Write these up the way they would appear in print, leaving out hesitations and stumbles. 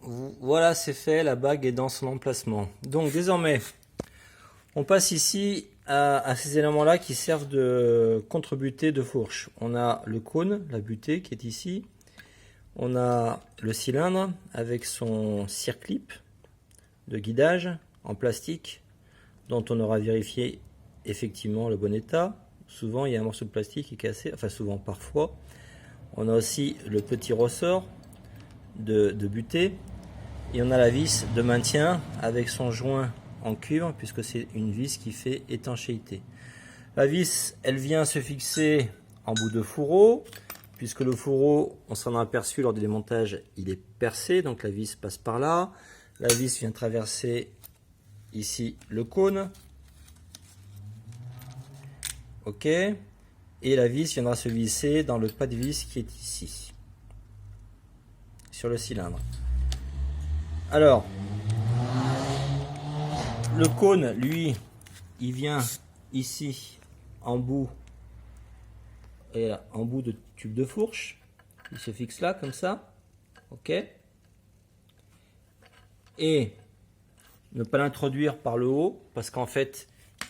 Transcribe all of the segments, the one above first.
Voilà, c'est fait, la bague est dans son emplacement. Donc désormais, on passe ici à ces éléments-là qui servent de contre-butée de fourche. On a le cône, la butée qui est ici. On a le cylindre avec son circlip de guidage en plastique dont on aura vérifié effectivement le bon état. Souvent, il y a un morceau de plastique qui est cassé, enfin souvent, parfois. On a aussi le petit ressort de butée. Et on a la vis de maintien avec son joint en cuivre puisque c'est une vis qui fait étanchéité. La vis, elle vient se fixer en bout de fourreau puisque le fourreau, on s'en a aperçu lors du démontage, il est percé, donc la vis passe par là. La vis vient traverser ici le cône. Ok. Et la vis viendra se visser dans le pas de vis qui est ici, sur le cylindre. Alors, le cône, lui, il vient ici en bout, et là, en bout de tube de fourche. Il se fixe là, comme ça. Ok. Et ne pas l'introduire par le haut, parce qu'en fait,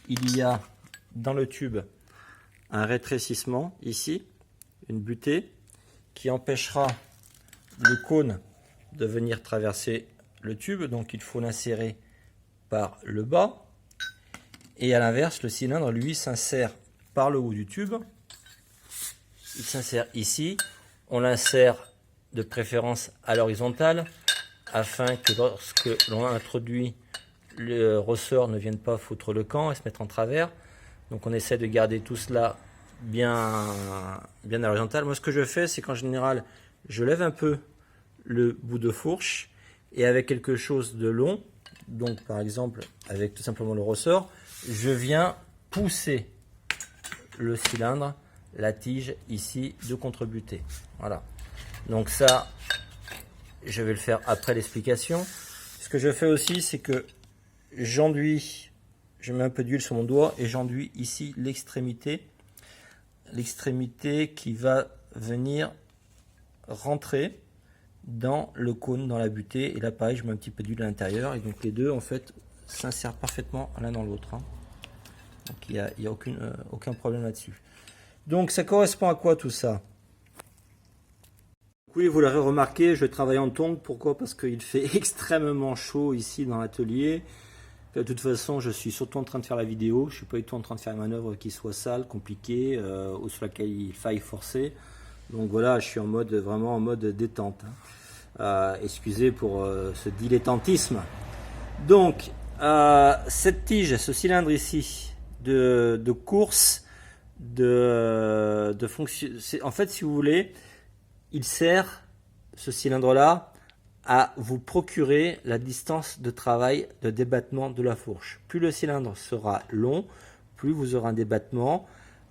il y a dans le tube un rétrécissement ici, une butée, qui empêchera le cône de venir traverser le tube, donc il faut l'insérer par le bas. Et à l'inverse, le cylindre, lui, s'insère par le haut du tube. Il s'insère ici. On l'insère de préférence à l'horizontale, afin que lorsque l'on introduit le ressort ne vienne pas foutre le camp et se mettre en travers. Donc on essaie de garder tout cela bien à l'horizontale. Moi, ce que je fais, c'est qu'en général, je lève un peu le bout de fourche et avec quelque chose de long, donc par exemple avec tout simplement le ressort, je viens pousser le cylindre, la tige ici de contre-butée. Voilà. Donc ça, je vais le faire après l'explication. Ce que je fais aussi, c'est que j'enduis, je mets un peu d'huile sur mon doigt et j'enduis ici l'extrémité qui va venir rentrer dans le cône, dans la butée. Et là pareil, je mets un petit peu d'huile à l'intérieur et donc les deux en fait s'insèrent parfaitement l'un dans l'autre. Donc il n'y a aucun problème là-dessus. Donc ça correspond à quoi tout ça? Oui, vous l'aurez remarqué, je travaille en tongs. Pourquoi? Parce qu'il fait extrêmement chaud ici dans l'atelier. De toute façon, je suis surtout en train de faire la vidéo. Je ne suis pas du tout en train de faire une manœuvre qui soit sale, compliquée, ou sur laquelle il faille forcer. Donc voilà, je suis vraiment en mode détente. Excusez pour ce dilettantisme. Donc, cette tige, ce cylindre ici, de course, de fonction, en fait, si vous voulez, il sert, ce cylindre-là, à vous procurer la distance de travail de débattement de la fourche. Plus le cylindre sera long, plus vous aurez un débattement,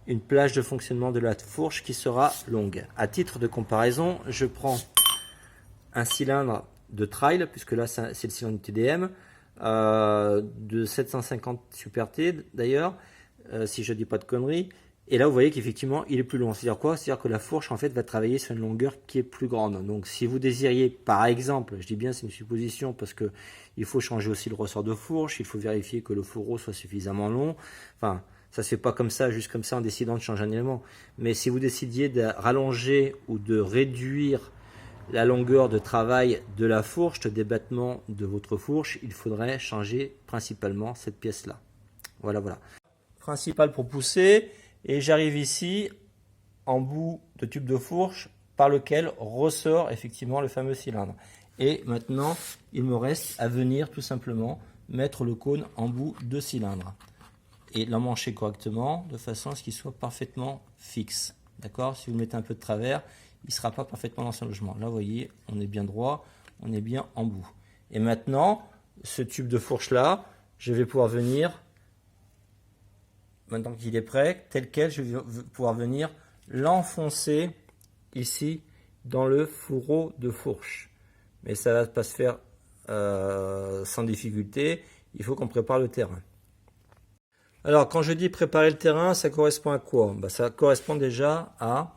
une plage de fonctionnement de la fourche qui sera longue. À titre de comparaison, je prends un cylindre de trail, puisque là c'est le cylindre TDM, de 750 Super T d'ailleurs, si je ne dis pas de conneries. Et là, vous voyez qu'effectivement, il est plus long. C'est-à-dire quoi? C'est-à-dire que la fourche, en fait, va travailler sur une longueur qui est plus grande. Donc, si vous désiriez, par exemple, je dis bien c'est une supposition, parce que il faut changer aussi le ressort de fourche, il faut vérifier que le fourreau soit suffisamment long. Enfin, ça se fait pas comme ça, juste comme ça, en décidant de changer un élément. Mais si vous décidiez de rallonger ou de réduire la longueur de travail de la fourche, de débattement de votre fourche, il faudrait changer principalement cette pièce-là. Voilà, voilà. Principal pour pousser. Et j'arrive ici en bout de tube de fourche par lequel ressort effectivement le fameux cylindre. Et maintenant, il me reste à venir tout simplement mettre le cône en bout de cylindre et l'emmancher correctement de façon à ce qu'il soit parfaitement fixe. D'accord? Si vous le mettez un peu de travers, il ne sera pas parfaitement dans son logement. Là, vous voyez, on est bien droit, on est bien en bout. Et maintenant, ce tube de fourche là, je vais pouvoir venir, maintenant qu'il est prêt, tel quel, je vais pouvoir venir l'enfoncer ici dans le fourreau de fourche. Mais ça ne va pas se faire sans difficulté. Il faut qu'on prépare le terrain. Alors, quand je dis préparer le terrain, ça correspond à quoi? Ça correspond déjà à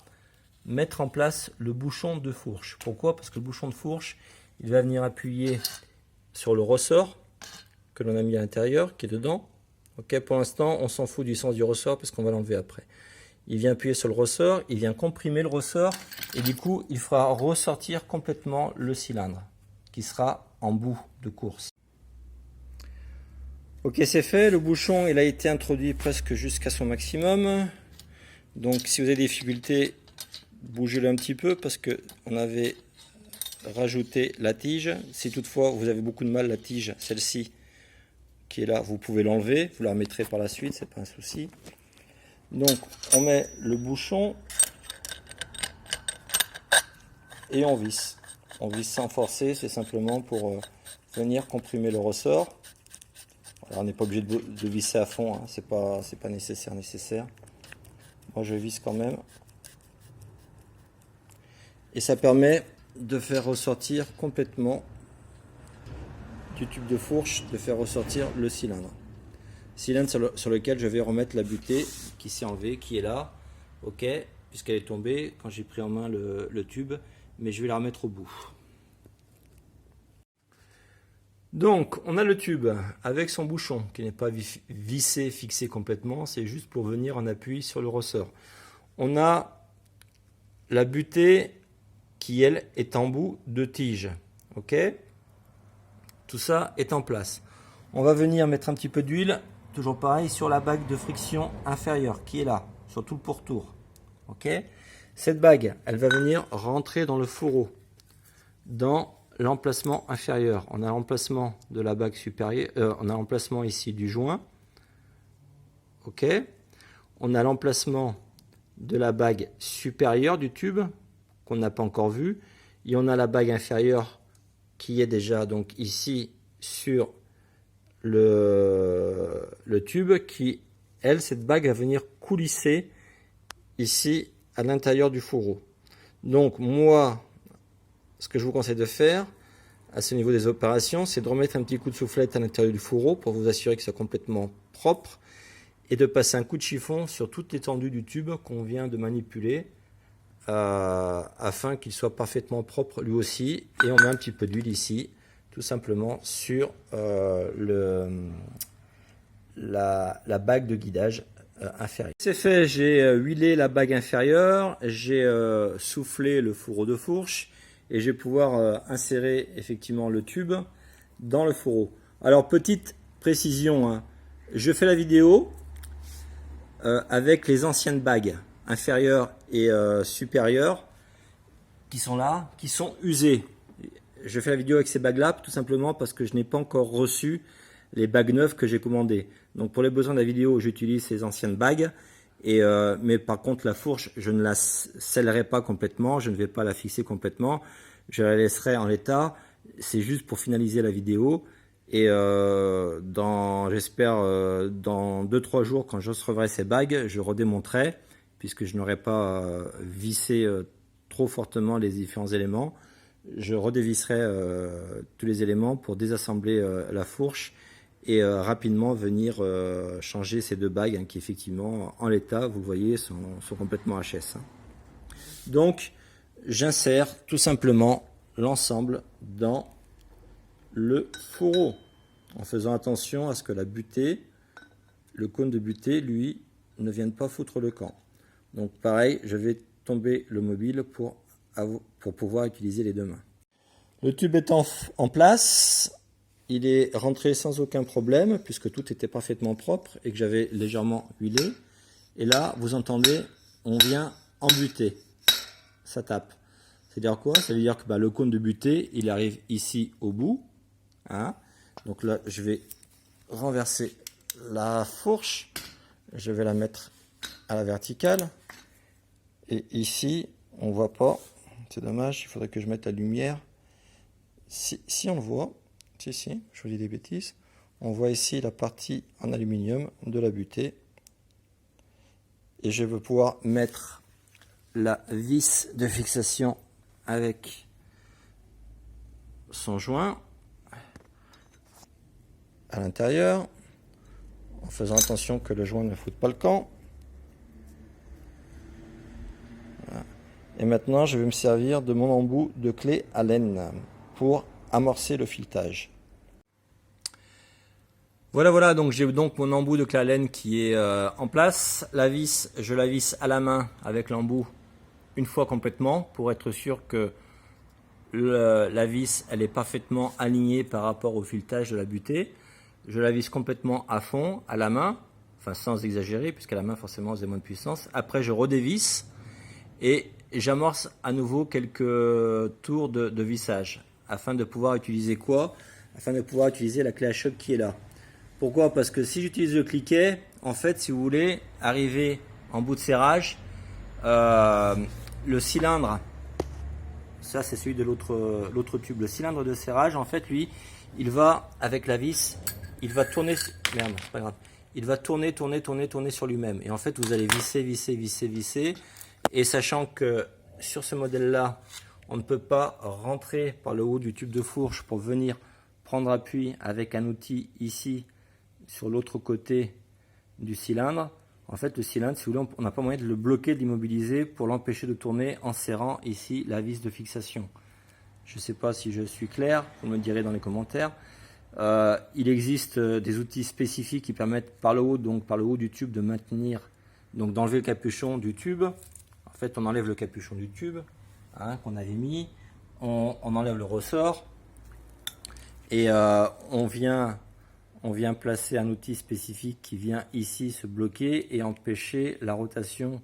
mettre en place le bouchon de fourche. Pourquoi? Parce que le bouchon de fourche, il va venir appuyer sur le ressort que l'on a mis à l'intérieur, qui est dedans. Ok, pour l'instant, on s'en fout du sens du ressort parce qu'on va l'enlever après. Il vient appuyer sur le ressort, il vient comprimer le ressort et du coup, il fera ressortir complètement le cylindre qui sera en bout de course. Ok, c'est fait. Le bouchon, il a été introduit presque jusqu'à son maximum. Donc, si vous avez des difficultés, bougez-le un petit peu parce que on avait rajouté la tige. Si toutefois vous avez beaucoup de mal, la tige, celle-ci qui est là, vous pouvez l'enlever. Vous la remettrez par la suite, c'est pas un souci. Donc, on met le bouchon et on visse. On visse sans forcer, c'est simplement pour venir comprimer le ressort. Alors, on n'est pas obligé de visser à fond, hein. C'est pas nécessaire. Moi, je visse quand même. Et ça permet de faire ressortir complètement du tube de fourche, de faire ressortir le cylindre. Cylindre sur lequel je vais remettre la butée qui s'est enlevée, qui est là, ok, puisqu'elle est tombée quand j'ai pris en main le tube, mais je vais la remettre au bout. Donc, on a le tube avec son bouchon qui n'est pas vissé, fixé complètement, c'est juste pour venir en appui sur le ressort. On a la butée qui, elle, est en bout de tige. Ok, tout ça est en place. On va venir mettre un petit peu d'huile, toujours pareil, sur la bague de friction inférieure qui est là, sur tout le pourtour. Ok, cette bague, elle va venir rentrer dans le fourreau, dans l'emplacement inférieur. On a l'emplacement de la bague supérieure, on a l'emplacement ici du joint. Ok, on a l'emplacement de la bague supérieure du tube qu'on n'a pas encore vu, et on a la bague inférieure qui est déjà donc ici sur le tube, qui, elle, cette bague va venir coulisser ici à l'intérieur du fourreau. Donc moi, ce que je vous conseille de faire à ce niveau des opérations, c'est de remettre un petit coup de soufflette à l'intérieur du fourreau pour vous assurer qu'il soit complètement propre et de passer un coup de chiffon sur toute l'étendue du tube qu'on vient de manipuler afin qu'il soit parfaitement propre lui aussi. Et on met un petit peu d'huile ici, tout simplement sur la bague de guidage inférieure. C'est fait, j'ai huilé la bague inférieure, j'ai soufflé le fourreau de fourche et je vais pouvoir insérer effectivement le tube dans le fourreau. Alors, petite précision, hein, je fais la vidéo avec les anciennes bagues inférieures et supérieures qui sont là, qui sont usées. Je fais la vidéo avec ces bagues là tout simplement parce que je n'ai pas encore reçu les bagues neuves que j'ai commandées. Donc pour les besoins de la vidéo, j'utilise ces anciennes bagues. Mais par contre, la fourche, je ne la scellerai pas complètement, je ne vais pas la fixer complètement, je la laisserai en l'état. C'est juste pour finaliser la vidéo. Et j'espère dans 2-3 jours, quand je recevrai ces bagues, je redémonterai, puisque je n'aurai pas vissé trop fortement les différents éléments. Je redévisserai tous les éléments pour désassembler la fourche et rapidement venir changer ces deux bagues, hein, qui effectivement en l'état, vous le voyez, sont complètement HS. Hein. Donc j'insère tout simplement l'ensemble dans le fourreau en faisant attention à ce que la butée, le cône de butée, lui, ne vienne pas foutre le camp. Donc pareil, je vais tomber le mobile pour pouvoir utiliser les deux mains. Le tube est en place. Il est rentré sans aucun problème puisque tout était parfaitement propre et que j'avais légèrement huilé. Et là, vous entendez, on vient embuter. Ça tape. C'est-à-dire quoi? Ça veut dire que le cône de butée, il arrive ici au bout. Hein? Donc là, je vais renverser la fourche. Je vais la mettre à la verticale. Et ici, on ne voit pas. C'est dommage, il faudrait que je mette la lumière. Si on le voit, si, je vous dis des bêtises, on voit ici la partie en aluminium de la butée. Et je veux pouvoir mettre la vis de fixation avec son joint à l'intérieur, en faisant attention que le joint ne foute pas le camp. Voilà. Et maintenant, je vais me servir de mon embout de clé Allen pour amorcer le filetage. Voilà, donc j'ai donc mon embout de clé Allen qui est en place. La vis, je la visse à la main avec l'embout une fois complètement pour être sûr que la vis elle est parfaitement alignée par rapport au filetage de la butée. Je la visse complètement à fond à la main, enfin sans exagérer puisqu'à la main forcément vous avez moins de puissance. Après je redévisse et j'amorce à nouveau quelques tours de vissage afin de pouvoir utiliser quoi? Afin de pouvoir utiliser la clé à choc qui est là. Pourquoi? Parce que si j'utilise le cliquet, en fait, si vous voulez, arriver en bout de serrage, le cylindre, ça c'est celui de l'autre tube, le cylindre de serrage, en fait, lui, il va, avec la vis, il va tourner, merde, c'est pas grave, il va tourner sur lui-même. Et en fait, vous allez visser, et sachant que sur ce modèle-là, on ne peut pas rentrer par le haut du tube de fourche pour venir prendre appui avec un outil ici, sur l'autre côté du cylindre. En fait, le cylindre, si vous voulez, on n'a pas moyen de le bloquer, de l'immobiliser pour l'empêcher de tourner en serrant ici la vis de fixation. Je ne sais pas si je suis clair, vous me direz dans les commentaires. Il existe des outils spécifiques qui permettent par le haut du tube de maintenir, donc d'enlever le capuchon du tube. En fait, on enlève le capuchon du tube qu'on avait mis, on enlève le ressort et on vient placer un outil spécifique qui vient ici se bloquer et empêcher la rotation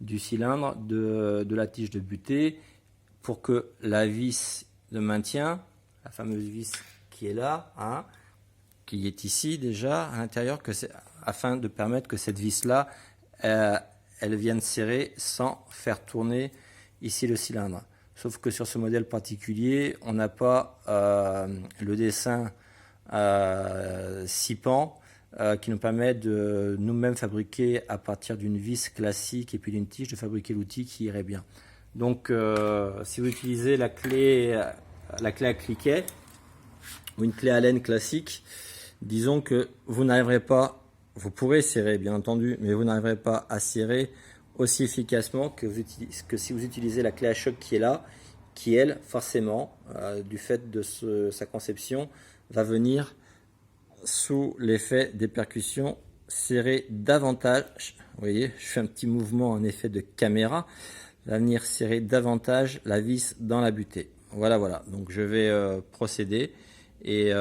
du cylindre de la tige de butée pour que la vis de maintien, la fameuse vis qui est là, qui est ici déjà à l'intérieur, afin de permettre que cette vis là elle vienne serrer sans faire tourner ici le cylindre. Sauf que sur ce modèle particulier, on n'a pas le dessin 6 pans qui nous permet de nous-mêmes fabriquer à partir d'une vis classique et puis d'une tige, de fabriquer l'outil qui irait bien. Donc si vous utilisez la clé à cliquet ou une clé Allen classique, disons que vous n'arriverez pas, vous pourrez serrer bien entendu, mais vous n'arriverez pas à serrer aussi efficacement que si vous utilisez la clé à choc qui est là, qui elle forcément du fait de sa conception va venir sous l'effet des percussions serrer davantage. Vous voyez, je fais un petit mouvement en effet de caméra, va venir serrer davantage la vis dans la butée. Voilà, donc je vais procéder et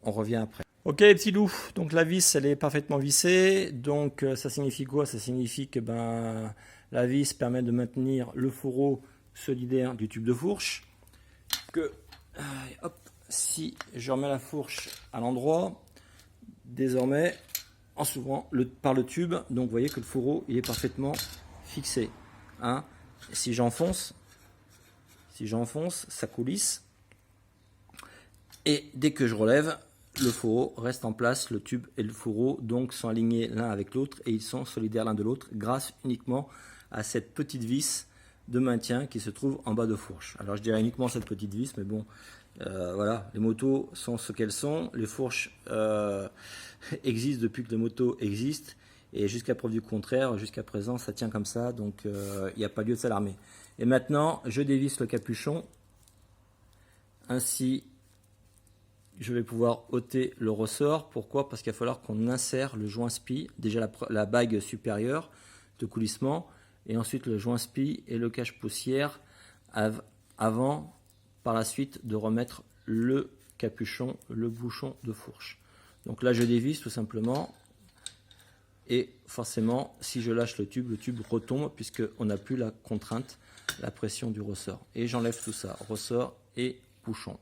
on revient après. Ok les petits loups, donc la vis elle est parfaitement vissée, donc ça signifie quoi? Ça signifie que la vis permet de maintenir le fourreau solidaire du tube de fourche, que hop, si je remets la fourche à l'endroit, désormais en s'ouvrant par le tube, donc vous voyez que le fourreau il est parfaitement fixé. Si j'enfonce, ça coulisse, et dès que je relève, le fourreau reste en place, le tube et le fourreau donc sont alignés l'un avec l'autre et ils sont solidaires l'un de l'autre grâce uniquement à cette petite vis de maintien qui se trouve en bas de fourche. Alors je dirais uniquement cette petite vis, mais bon, voilà, les motos sont ce qu'elles sont, les fourches existent depuis que les motos existent et jusqu'à preuve du contraire, jusqu'à présent ça tient comme ça, donc il n'y a pas lieu de s'alarmer. Et maintenant je dévisse le capuchon, ainsi je vais pouvoir ôter le ressort. Pourquoi? Parce qu'il va falloir qu'on insère le joint spi, déjà la bague supérieure de coulissement, et ensuite le joint spi et le cache-poussière avant, par la suite, de remettre le capuchon, le bouchon de fourche. Donc là, je dévisse tout simplement, et forcément, si je lâche le tube retombe, puisqu'on n'a plus la contrainte, la pression du ressort. Et j'enlève tout ça, ressort et bouchon.